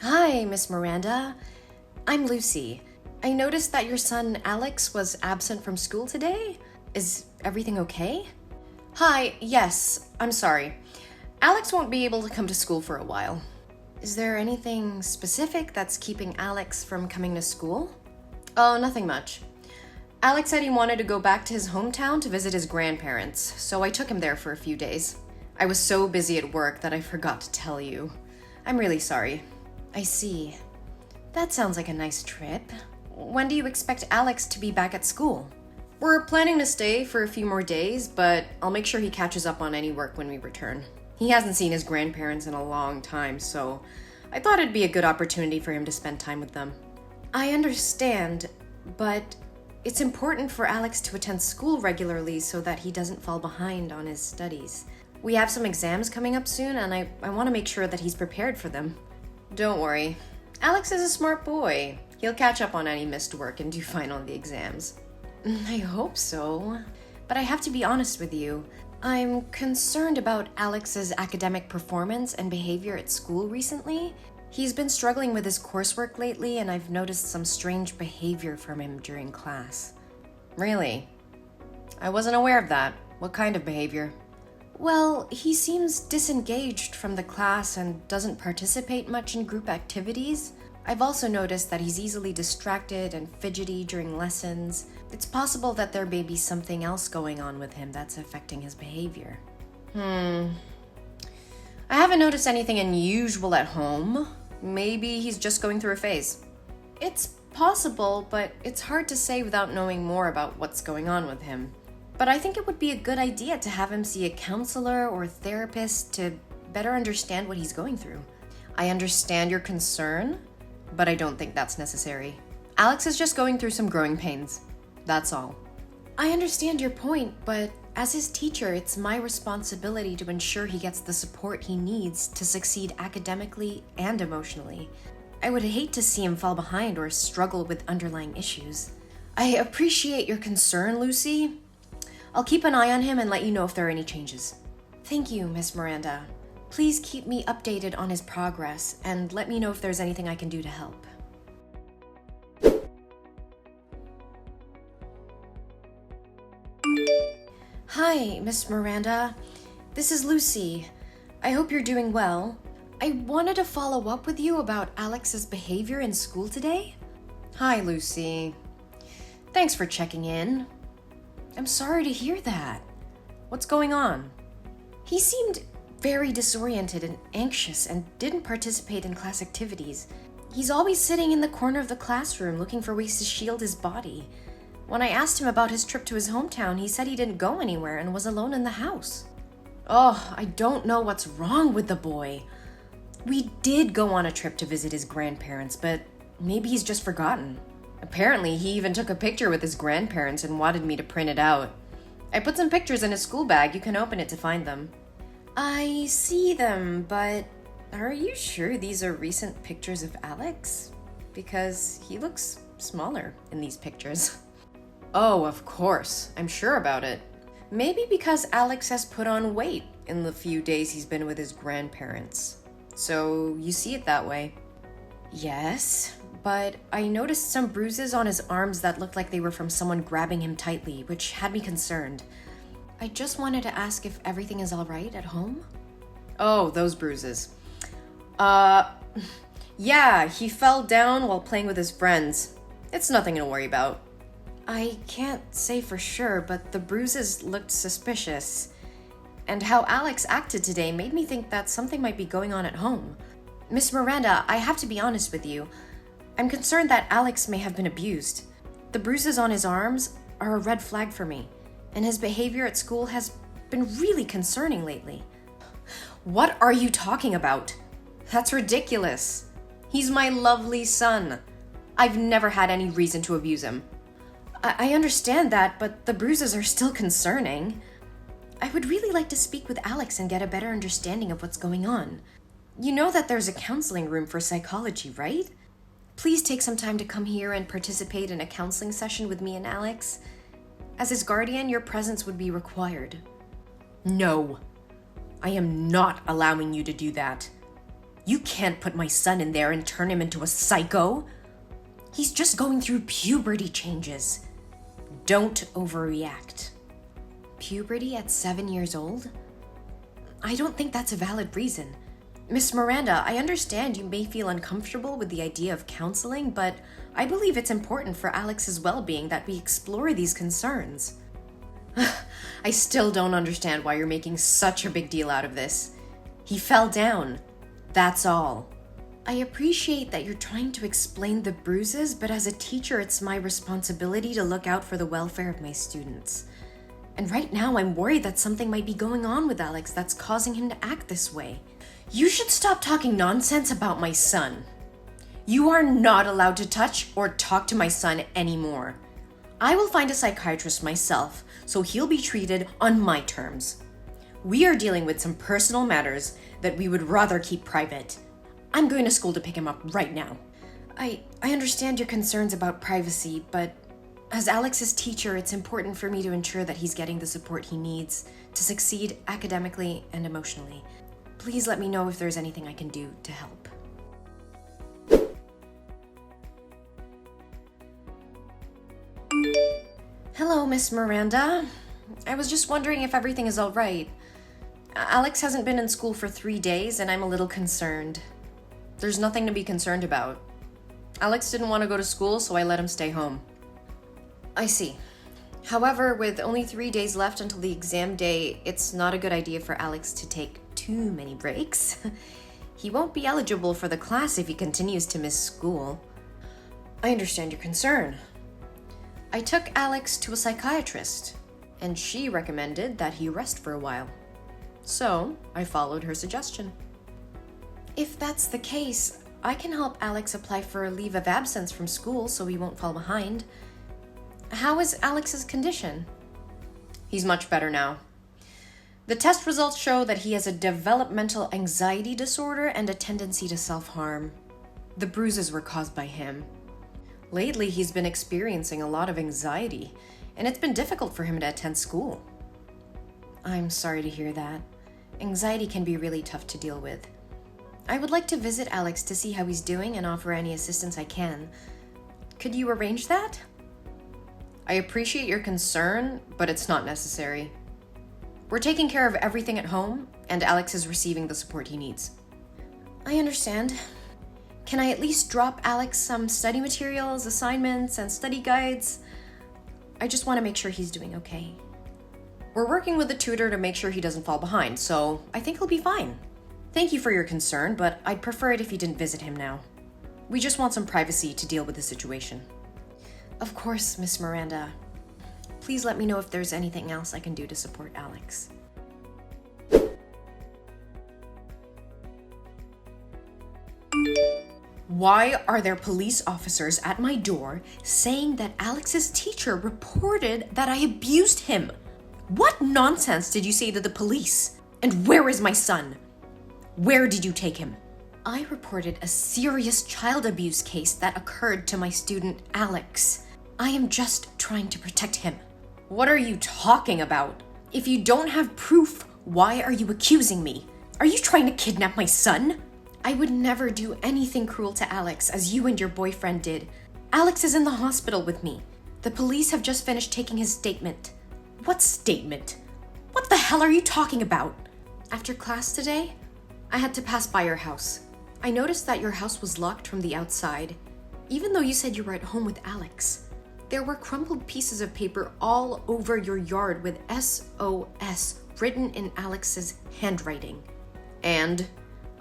Hi, Miss Miranda. I'm Lucy. I noticed that your son Alex was absent from school today. Is everything okay? Hi, yes, I'm sorry. Alex won't be able to come to school for a while. Is there anything specific that's keeping Alex from coming to school? Oh, nothing much. Alex said he wanted to go back to his hometown to visit his grandparents, so I took him there for a few days. I was so busy at work that I forgot to tell you. I'm really sorry. I see. That sounds like a nice trip. When do you expect Alex to be back at school? We're planning to stay for a few more days, but I'll make sure he catches up on any work when we return. He hasn't seen his grandparents in a long time, so I thought it'd be a good opportunity for him to spend time with them. I understand, but it's important for Alex to attend school regularly so that he doesn't fall behind on his studies. We have some exams coming up soon, and I want to make sure that he's prepared for them. Don't worry. Alex is a smart boy. He'll catch up on any missed work and do fine on the exams. I hope so. But I have to be honest with you. I'm concerned about Alex's academic performance and behavior at school recently. He's been struggling with his coursework lately, and I've noticed some strange behavior from him during class. Really? I wasn't aware of that. What kind of behavior? Well, he seems disengaged from the class and doesn't participate much in group activities. I've also noticed that he's easily distracted and fidgety during lessons. It's possible that there may be something else going on with him that's affecting his behavior. I haven't noticed anything unusual at home. Maybe he's just going through a phase. It's possible, but it's hard to say without knowing more about what's going on with him. But I think it would be a good idea to have him see a counselor or a therapist to better understand what he's going through. I understand your concern, but I don't think that's necessary. Alex is just going through some growing pains. That's all. I understand your point, but as his teacher, it's my responsibility to ensure he gets the support he needs to succeed academically and emotionally. I would hate to see him fall behind or struggle with underlying issues. I appreciate your concern, Lucy. I'll keep an eye on him and let you know if there are any changes. Thank you, Miss Miranda. Please keep me updated on his progress and let me know if there's anything I can do to help. Hi, Miss Miranda. This is Lucy. I hope you're doing well. I wanted to follow up with you about Alex's behavior in school today. Hi, Lucy. Thanks for checking in. I'm sorry to hear that. What's going on? He seemed very disoriented and anxious and didn't participate in class activities. He's always sitting in the corner of the classroom looking for ways to shield his body. When I asked him about his trip to his hometown, he said he didn't go anywhere and was alone in the house. Oh, I don't know what's wrong with the boy. We did go on a trip to visit his grandparents, but maybe he's just forgotten. Apparently, he even took a picture with his grandparents and wanted me to print it out. I put some pictures in his school bag. You can open it to find them. I see them, but are you sure these are recent pictures of Alex? Because he looks smaller in these pictures. Oh, of course. I'm sure about it. Maybe because Alex has put on weight in the few days he's been with his grandparents. So you see it that way. Yes, but I noticed some bruises on his arms that looked like they were from someone grabbing him tightly, which had me concerned. I just wanted to ask if everything is all right at home? Oh, those bruises. Yeah, he fell down while playing with his friends. It's nothing to worry about. I can't say for sure, but the bruises looked suspicious. And how Alex acted today made me think that something might be going on at home. Miss Miranda, I have to be honest with you. I'm concerned that Alex may have been abused. The bruises on his arms are a red flag for me, and his behavior at school has been really concerning lately. What are you talking about? That's ridiculous. He's my lovely son. I've never had any reason to abuse him. I understand that, but the bruises are still concerning. I would really like to speak with Alex and get a better understanding of what's going on. You know that there's a counseling room for psychology, right? Please take some time to come here and participate in a counseling session with me and Alex. As his guardian, your presence would be required. No, I am not allowing you to do that. You can't put my son in there and turn him into a psycho. He's just going through puberty changes. Don't overreact. Puberty at 7 years old? I don't think that's a valid reason. Miss Miranda, I understand you may feel uncomfortable with the idea of counseling, but I believe it's important for Alex's well-being that we explore these concerns. I still don't understand why you're making such a big deal out of this. He fell down. That's all. I appreciate that you're trying to explain the bruises, but as a teacher, it's my responsibility to look out for the welfare of my students. And right now, I'm worried that something might be going on with Alex that's causing him to act this way. You should stop talking nonsense about my son. You are not allowed to touch or talk to my son anymore. I will find a psychiatrist myself, so he'll be treated on my terms. We are dealing with some personal matters that we would rather keep private. I'm going to school to pick him up right now. I understand your concerns about privacy, but as Alex's teacher, it's important for me to ensure that he's getting the support he needs to succeed academically and emotionally. Please let me know if there's anything I can do to help. Hello, Miss Miranda. I was just wondering if everything is all right. Alex hasn't been in school for 3 days, and I'm a little concerned. There's nothing to be concerned about. Alex didn't want to go to school, so I let him stay home. I see. However, with only 3 days left until the exam day, it's not a good idea for Alex to take too many breaks. He won't be eligible for the class if he continues to miss school. I understand your concern. I took Alex to a psychiatrist, and she recommended that he rest for a while. So, I followed her suggestion. If that's the case, I can help Alex apply for a leave of absence from school so he won't fall behind. How is Alex's condition? He's much better now. The test results show that he has a developmental anxiety disorder and a tendency to self-harm. The bruises were caused by him. Lately, he's been experiencing a lot of anxiety, and it's been difficult for him to attend school. I'm sorry to hear that. Anxiety can be really tough to deal with. I would like to visit Alex to see how he's doing and offer any assistance I can. Could you arrange that? I appreciate your concern, but it's not necessary. We're taking care of everything at home, and Alex is receiving the support he needs. I understand. Can I at least drop Alex some study materials, assignments, and study guides? I just want to make sure he's doing okay. We're working with a tutor to make sure he doesn't fall behind, so I think he'll be fine. Thank you for your concern, but I'd prefer it if you didn't visit him now. We just want some privacy to deal with the situation. Of course, Miss Miranda. Please let me know if there's anything else I can do to support Alex. Why are there police officers at my door saying that Alex's teacher reported that I abused him? What nonsense did you say to the police? And where is my son? Where did you take him? I reported a serious child abuse case that occurred to my student Alex. I am just trying to protect him. What are you talking about? If you don't have proof, why are you accusing me? Are you trying to kidnap my son? I would never do anything cruel to Alex as you and your boyfriend did. Alex is in the hospital with me. The police have just finished taking his statement. What statement? What the hell are you talking about? After class today, I had to pass by your house. I noticed that your house was locked from the outside, even though you said you were at home with Alex. There were crumpled pieces of paper all over your yard with SOS written in Alex's handwriting. And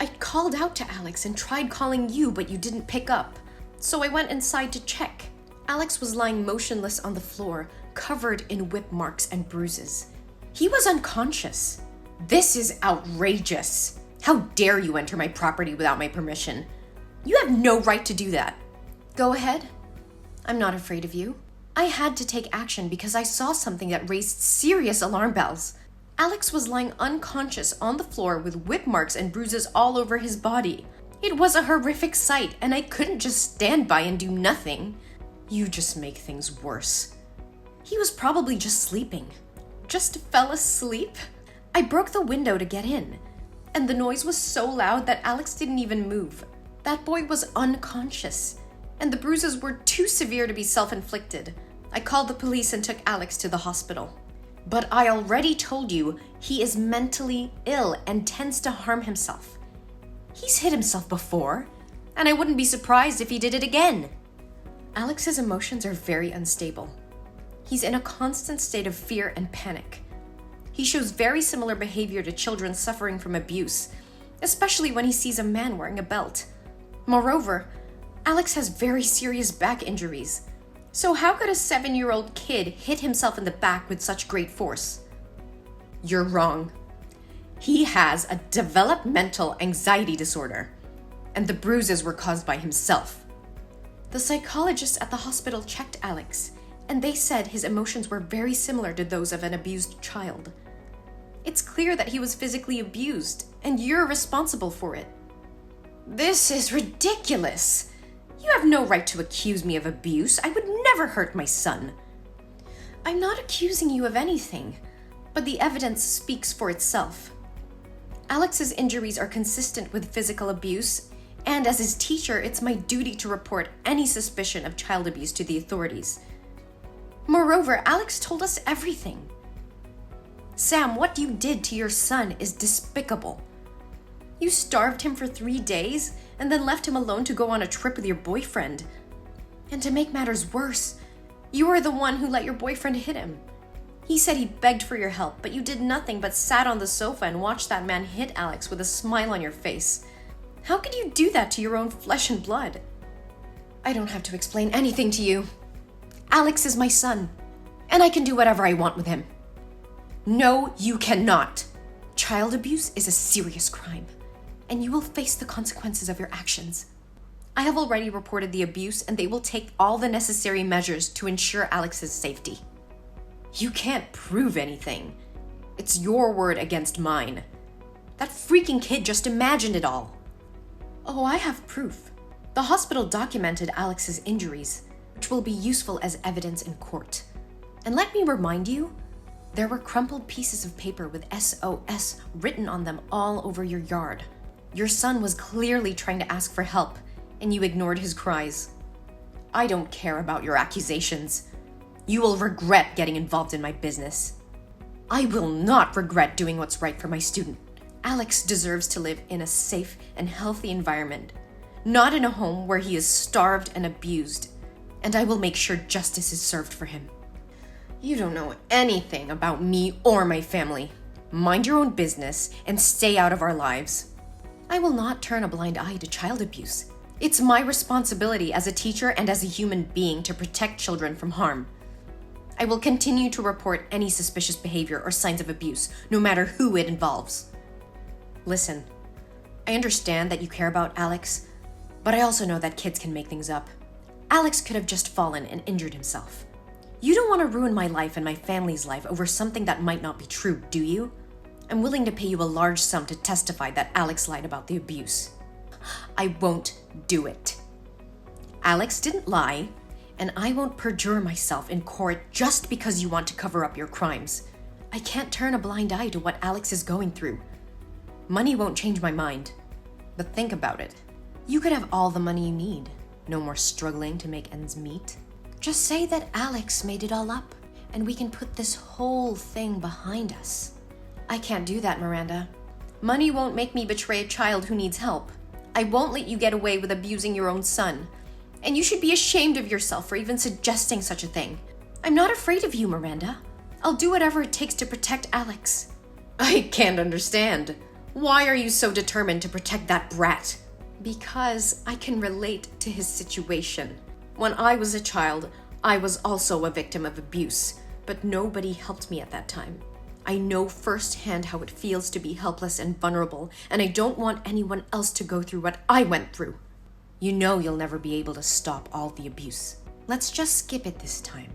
I called out to Alex and tried calling you, but you didn't pick up. So I went inside to check. Alex was lying motionless on the floor, covered in whip marks and bruises. He was unconscious. This is outrageous. How dare you enter my property without my permission? You have no right to do that. Go ahead. I'm not afraid of you. I had to take action because I saw something that raised serious alarm bells. Alex was lying unconscious on the floor with whip marks and bruises all over his body. It was a horrific sight, and I couldn't just stand by and do nothing. You just make things worse. He was probably just sleeping. Just fell asleep? I broke the window to get in. And the noise was so loud that Alex didn't even move. That boy was unconscious, and the bruises were too severe to be self-inflicted. I called the police and took Alex to the hospital. But I already told you he is mentally ill and tends to harm himself. He's hit himself before, and I wouldn't be surprised if he did it again. Alex's emotions are very unstable. He's in a constant state of fear and panic. He shows very similar behavior to children suffering from abuse, especially when he sees a man wearing a belt. Moreover, Alex has very serious back injuries. So how could a 7-year-old kid hit himself in the back with such great force? You're wrong. He has a developmental anxiety disorder, and the bruises were caused by himself. The psychologists at the hospital checked Alex, and they said his emotions were very similar to those of an abused child. It's clear that he was physically abused, and you're responsible for it. This is ridiculous. You have no right to accuse me of abuse. I would never hurt my son. I'm not accusing you of anything, but the evidence speaks for itself. Alex's injuries are consistent with physical abuse, and as his teacher, it's my duty to report any suspicion of child abuse to the authorities. Moreover, Alex told us everything. Sam, what you did to your son is despicable. You starved him for 3 days and then left him alone to go on a trip with your boyfriend. And to make matters worse, you are the one who let your boyfriend hit him. He said he begged for your help, but you did nothing but sat on the sofa and watched that man hit Alex with a smile on your face. How could you do that to your own flesh and blood? I don't have to explain anything to you. Alex is my son, and I can do whatever I want with him. No, you cannot. Child abuse is a serious crime, and you will face the consequences of your actions. I have already reported the abuse, and they will take all the necessary measures to ensure Alex's safety. You can't prove anything. It's your word against mine. That freaking kid just imagined it all. Oh, I have proof. The hospital documented Alex's injuries, which will be useful as evidence in court. And let me remind you, there were crumpled pieces of paper with SOS written on them all over your yard. Your son was clearly trying to ask for help, and you ignored his cries. I don't care about your accusations. You will regret getting involved in my business. I will not regret doing what's right for my student. Alex deserves to live in a safe and healthy environment, not in a home where he is starved and abused, and I will make sure justice is served for him. You don't know anything about me or my family. Mind your own business and stay out of our lives. I will not turn a blind eye to child abuse. It's my responsibility as a teacher and as a human being to protect children from harm. I will continue to report any suspicious behavior or signs of abuse, no matter who it involves. Listen, I understand that you care about Alex, but I also know that kids can make things up. Alex could have just fallen and injured himself. You don't want to ruin my life and my family's life over something that might not be true, do you? I'm willing to pay you a large sum to testify that Alex lied about the abuse. I won't do it. Alex didn't lie, and I won't perjure myself in court just because you want to cover up your crimes. I can't turn a blind eye to what Alex is going through. Money won't change my mind, but think about it. You could have all the money you need. No more struggling to make ends meet. Just say that Alex made it all up, and we can put this whole thing behind us. I can't do that, Miranda. Money won't make me betray a child who needs help. I won't let you get away with abusing your own son. And you should be ashamed of yourself for even suggesting such a thing. I'm not afraid of you, Miranda. I'll do whatever it takes to protect Alex. I can't understand. Why are you so determined to protect that brat? Because I can relate to his situation. When I was a child, I was also a victim of abuse, but nobody helped me at that time. I know firsthand how it feels to be helpless and vulnerable, and I don't want anyone else to go through what I went through. You know you'll never be able to stop all the abuse. Let's just skip it this time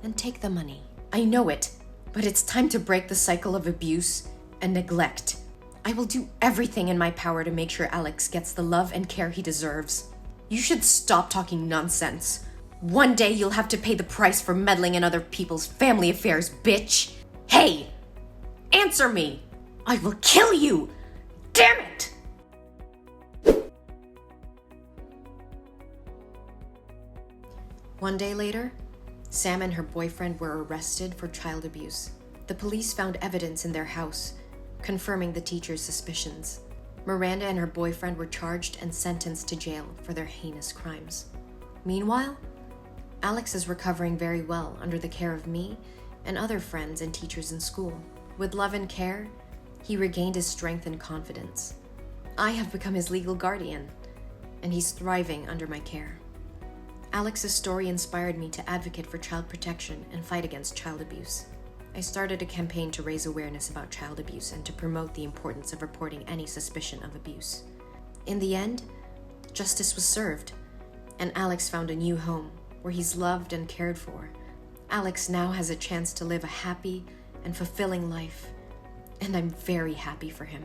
and take the money. I know it, but it's time to break the cycle of abuse and neglect. I will do everything in my power to make sure Alex gets the love and care he deserves. You should stop talking nonsense. One day you'll have to pay the price for meddling in other people's family affairs, bitch. Hey! Answer me! I will kill you! Damn it! One day later, Sam and her boyfriend were arrested for child abuse. The police found evidence in their house, confirming the teacher's suspicions. Miranda and her boyfriend were charged and sentenced to jail for their heinous crimes. Meanwhile, Alex is recovering very well under the care of me and other friends and teachers in school. With love and care, he regained his strength and confidence. I have become his legal guardian, and he's thriving under my care. Alex's story inspired me to advocate for child protection and fight against child abuse. I started a campaign to raise awareness about child abuse and to promote the importance of reporting any suspicion of abuse. In the end, justice was served, and Alex found a new home where he's loved and cared for. Alex now has a chance to live a happy and fulfilling life, and I'm very happy for him.